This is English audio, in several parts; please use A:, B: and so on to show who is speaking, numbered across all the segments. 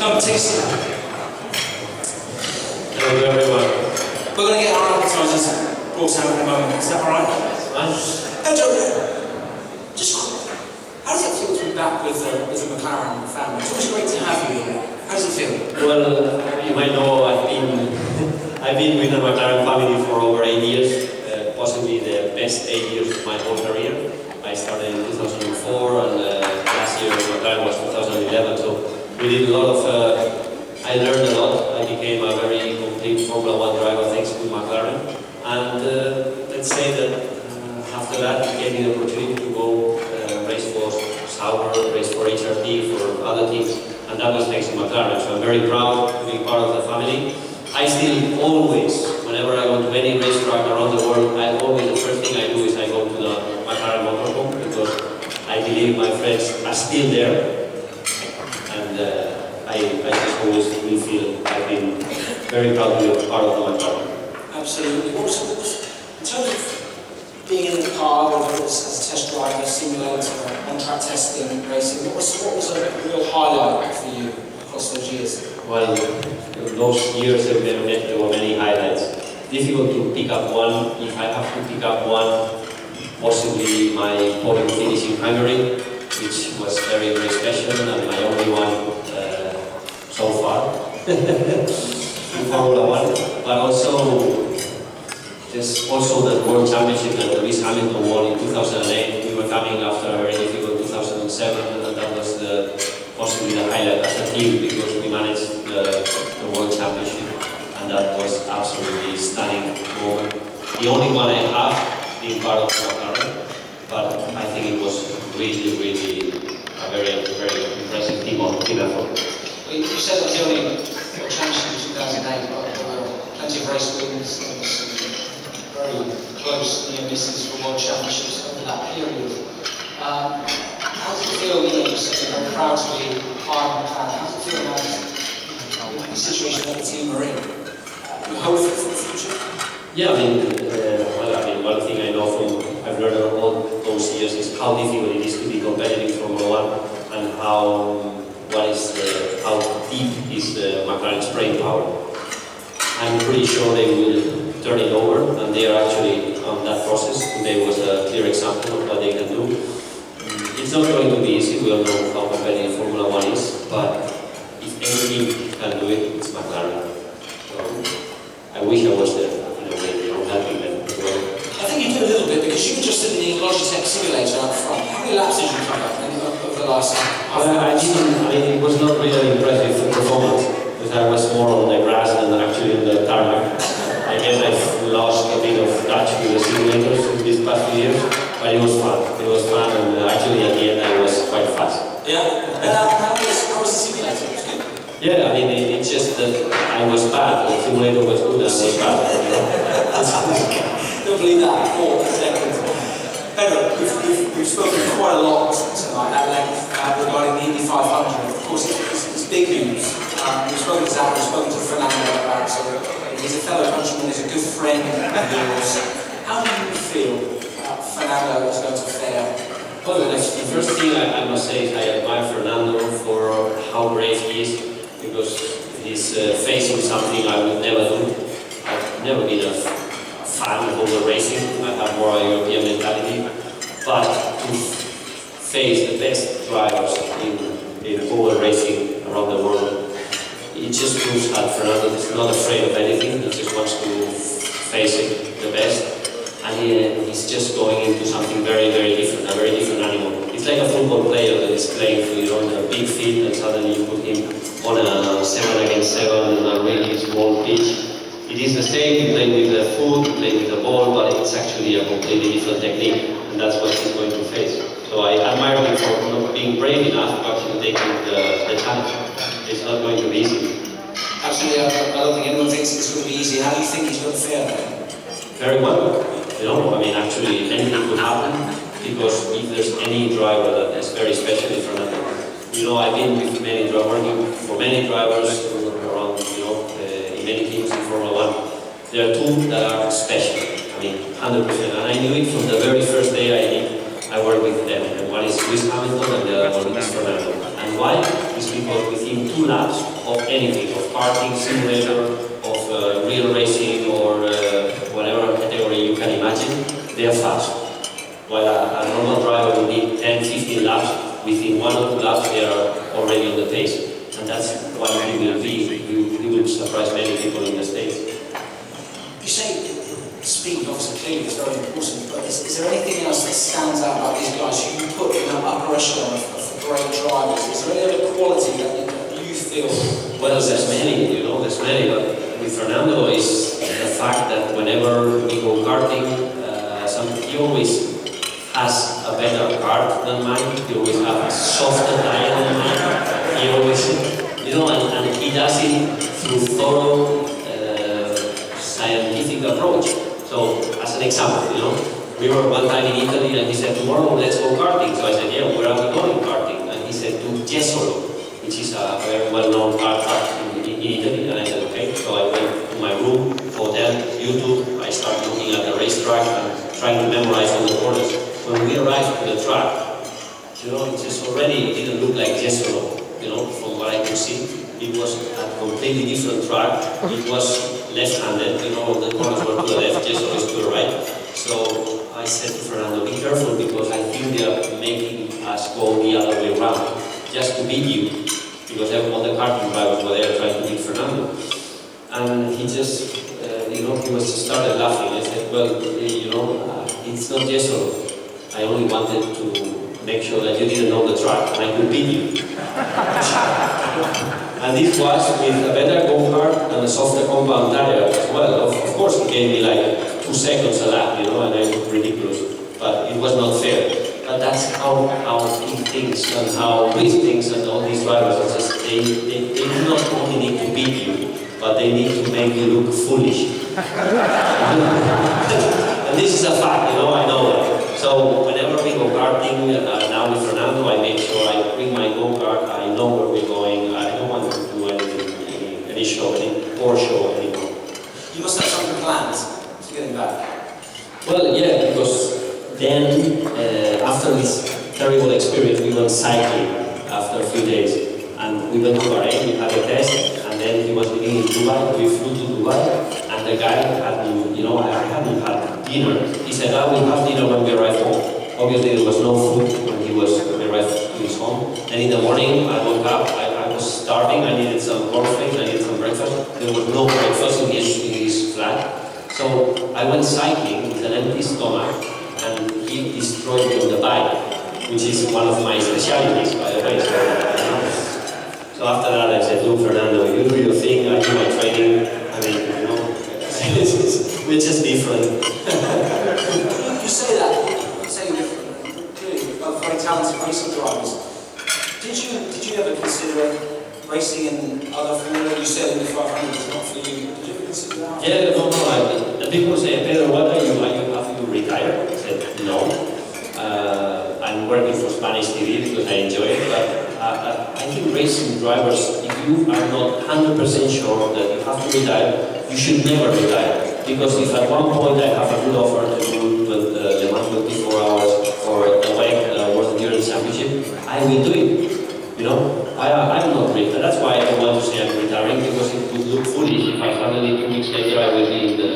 A: Come, take a seat.
B: Hello everyone.
A: We're going to get our advertisers brought out in a moment. Is that alright? Pedro, just how does it feel to be back with the McLaren family? It's always great to have you here. How does it feel?
B: Well, you might know I've been with the McLaren family for over 8 years, possibly the best 8 years of my whole career. I started in 2004 and last year McLaren was 2011, so we did a lot of, I learned a lot. I became a very complete Formula 1 driver thanks to McLaren. And let's say that after that it gave me the opportunity to go race for Sauber, race for HRT, for other teams, and that was thanks to McLaren. So I'm very proud to be part of the family. I still always, whenever I go to any racetrack around the world, the first thing I do is I go to the McLaren motorhome because I believe my friends are still there, and I just always really feel I've been very proud to be part of the McLaren.
A: Absolutely. What was, in terms of being in the car, whether it was as a test driver, simulator, on-track testing, racing, what was a real highlight for you across those years?
B: Well, those years there were many highlights. Difficult to pick up one. If I have to pick up one, possibly my podium finish in Hungary, which was very, very special, and my only one so far in Formula 1. But also the World Championship that Lewis Hamilton won in 2008. We were coming after a very difficult 2007, and that was possibly the highlight as a team because we managed the World Championship, and that was absolutely stunning moment. The only one I have been part of McLaren, but I think it was really, really a very, very impressive team effort.
A: Well, you said that was the only World Championship in 2008, but there were plenty of race wins and very close near misses for World Championships over that period. How does it feel, you're very proud to be part of McLaren, how does it feel now the situation that the team are in? You hopeful for the future?
B: Yeah, one thing I know I've learned all those years is how difficult it is to be competitive in Formula 1 and how deep is the McLaren's brain power. I'm pretty sure they will turn it over, and they are actually on that process. Today was a clear example of what they can do. It's not going to be easy, we all know how competitive Formula 1 is, but if any team can do it, it's McLaren. So I wish I was there, in a way, helping them as well.
A: I think you do a little bit, because you were just in the Logitech simulator up front. How many laps did you cover over the last half
B: I mean, it was not really impressive performance, because I was more on the grass than actually on the tarmac. I guess I've lost a bit of touch with the simulators in these past few years, but it was fun. It was fun, and actually at the end I was quite fast.
A: Yeah? How was the simulator? It was good?
B: Yeah, I mean, it's just that I was bad. The simulator was good and I was bad.
A: Don't believe that. 4 seconds. Pedro, we've spoken quite a lot tonight at length regarding the Indy 500. Of course, it's big news. We've spoken to Zach, we've spoken to Fernando about it. He's a fellow countryman, he's a good friend of yours. How do you feel Fernando is going to fare?
B: Well, the first thing I must say is I admire Fernando for how brave he is, because he's facing something I would never do. I've never been a fan of over racing. I have more a European mentality, but to face the best drivers in over racing around the world, it just proves that Fernando is not afraid of anything. He just wants to face it the best, and he's just going into something very, very different, a very different animal. It's like a football player that is playing in a big field, and suddenly you put him on a 7 against 7 on a really small pitch. It is the same, you play with the foot, you play with the ball, but it's actually a completely different technique, and that's what he's going to face. So I admire him for not being brave enough to actually taking the challenge. It's not going to be easy.
A: Absolutely, I don't think anyone thinks it's going to be easy. How do you think he's going to fare then?
B: Very well. I mean, actually anything could happen, because if there's any driver that is very special in Fernando. I've been with many drivers, working for many drivers around, in many teams in Formula 1. There are two that are special, I mean, 100%. And I knew it from the very first day I worked with them. And one is Lewis Hamilton and the other one is Fernando. And why? It's because with him 2 laps of anything, of karting, simulator, of real racing, or whatever category you can imagine, they are fast. While a normal driver will need 10, 15 laps, within 1 or 2 laps they are already on the pace. And that's what he will be. He will surprise many people in the States.
A: You say speed, obviously, clearly is very important, but is there anything else that stands out about these guys who you put in that upper echelon of great drivers? Is there any other quality that you feel?
B: Well, there's many, there's many, but with Fernando is the fact that whenever we go karting, he always has a better kart than mine, he always has a softer tire than mine, he always, and he does it through thorough, scientific approach. So, as an example, we were one time in Italy and he said, tomorrow let's go karting. So I said, yeah, where are we going karting? And he said, to Jesolo, which is a very well-known kart track in Italy. And I said, okay. So I went to my room, hotel, YouTube, I started looking at the racetrack and trying to memorize all the corners. When we arrived to the track, it just already didn't look like Jesolo, from what I could see. It was a completely different track. It was left-handed, the corners were to the left, Jesolo is to the right. So I said to Fernando, be careful because I think they are making us go the other way around, just to beat you, because all the karting drivers were there trying to beat Fernando. And he just, he was just started laughing. I said, well, it's not Jesolo. I only wanted to make sure that you didn't know the track and I could beat you. And this was with a better go-kart and a softer compound tire as well. Of course, it gave me like 2 seconds a lap, and I looked ridiculous. But it was not fair. But that's how he thinks and how Chris thinks and all these drivers. It's just, they do not only need to beat you, but they need to make you look foolish. And this is a fact, I know that. So whenever we go karting, now with Fernando, I make sure I bring my go-kart, I know where we're going, I don't want to do anything, any show, any poor show anymore.
A: You must have something planned to get him back.
B: Well, yeah, because then, after this terrible experience, we went cycling after a few days. And we went to Bahrain, we had a test, and then he was living in Dubai, we flew to Dubai, and the guy hadn't, I hadn't had dinner. He said, I will have dinner when we arrive home. Obviously there was no food when he arrived to his home. And in the morning, I woke up, I was starving, I needed some cornflakes, I needed some breakfast. There was no breakfast in his flat. So I went cycling with an empty stomach, and he destroyed me on the bike, which is one of my specialties, by the way. So after that I said, look Fernando, you do your thing, I do my training, we're just different.
A: You say that, clearly you've got very talented racing drivers. Did you ever consider racing in other Formula? You said in the 500 is not for you. Did you ever consider that?
B: Yeah, no. The people say, Pedro, what are you? Have you retired? I said, no. I'm working for Spanish TV because I enjoy it, but I think racing drivers, if you are not 100% sure that you have to retire, you should never retire. Because if at one point I have a good offer to do the Le Mans 24 hours or the WEC World Endurance Championship, I will do it. I'm not retired. That's why I don't want to say I'm retiring, because it would look foolish if I suddenly 2 weeks later I will be in the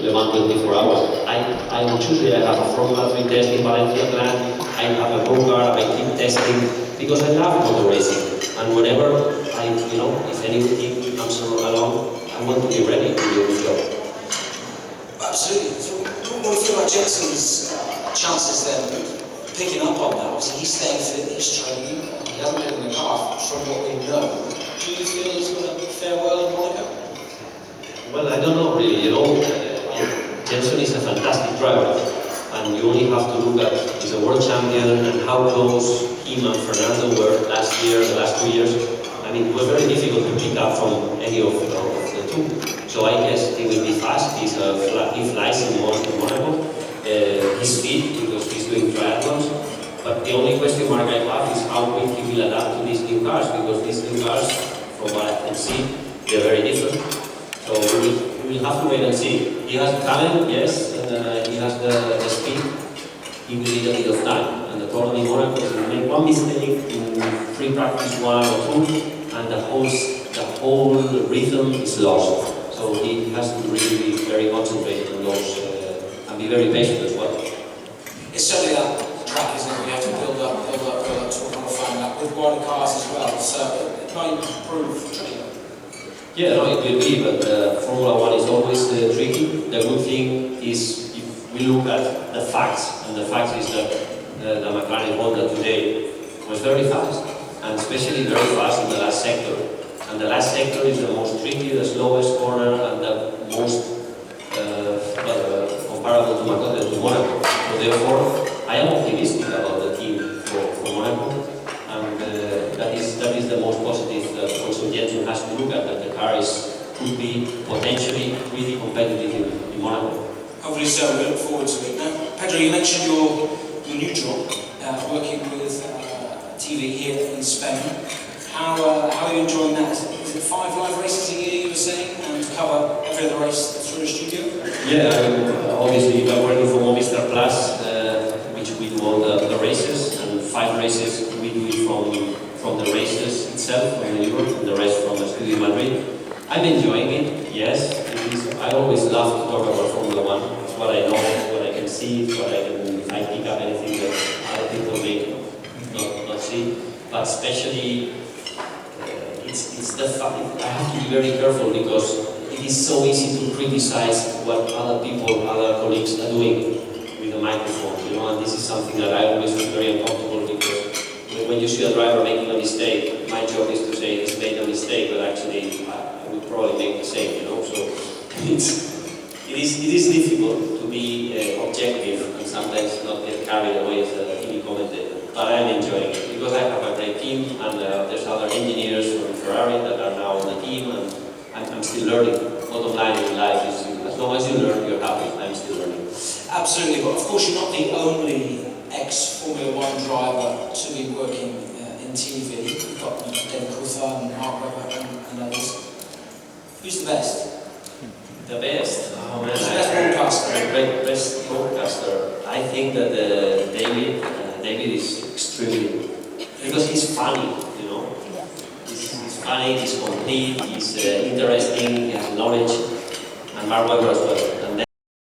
B: Le Mans 24 hours. I on Tuesday I have a Formula 3 test in Valencia plan, I have a go-kart, I keep testing, because I love motor racing. And whenever if anything comes along, I want to be ready to do the job.
A: Absolutely. So what do you feel about Jensen's chances then picking up on that? Obviously he's staying fit, he's training, he hasn't been in the car from what we know. Do you feel he's going to fare well in Monaco?
B: Well, I don't know really, Jensen is a fantastic driver, and you only have to look at, he's a world champion and how close him and Fernando were last year, the last 2 years. I mean, it was very difficult to pick up from any of the two. So I guess he will be fast, he flies in Monaco, he's fit because he's doing triathlons. But the only question mark I have is how quick he will adapt to these new cars, because these new cars, from what I can see, they're very different. So we will have to wait and see. He has talent, yes, and he has the speed. He will need a bit of time. And the problem in Monaco is to make one mistake in free practice 1 or 2, and the whole whole rhythm is lost. So he has to really be very concentrated on those and be very patient as well.
A: It's certainly that track, isn't it? We have to build up to a qualifying lap with wider cars as well. So it might improve.
B: Yeah, no, it will be, but Formula One is always tricky. The good thing is if we look at the facts, and the fact is that the McLaren Honda today was very fast, and especially very fast in the last sector. And the last sector is the most tricky, the slowest corner, and the most comparable to McLaren, to Monaco. So therefore, I am optimistic about the team for Monaco, and that is the most positive that also Jensen has to look at, that the car could be potentially really competitive in Monaco.
A: Hopefully so, we look forward to it. Now, Pedro, you mentioned your new job, working with TV here in Spain. How are you enjoying that? Is it 5 live races a year, you were saying, and to cover every other race through the studio?
B: Yeah, obviously we are working for Movistar Plus, which we do all the races, and 5 races we do it from the races itself, from the Europe, and the rest from the studio in Madrid. I'm enjoying it, yes. It is, I always love to talk about Formula One. It's what I know, what I can see, what I can, if I pick up anything that other people may not see. But especially, it's the fact I have to be very careful because it is so easy to criticize what other people, other colleagues are doing with the microphone, you know, and this is something that I always feel very uncomfortable because when you see a driver making a mistake, my job is to say he's made a mistake, but actually I would probably make the same, you know, so it is difficult to be objective and sometimes not get carried away as a TV commentator. But I'm enjoying it because I have a great team and there's other engineers from Ferrari that are now on the team and I'm still learning. Bottom line in life is as long as you learn, you're happy. I'm still learning.
A: Absolutely, but of course you're not the only ex-Formula One driver to be working in TV. You've got David Coulthard and Mark Webber and others. Who's the best?
B: The best? Oh man.
A: Who's the best broadcaster?
B: The best broadcaster. I think that David is extremely, because he's funny, you know. He's funny, he's complete, he's interesting, he has knowledge, and Mark Webber as well. And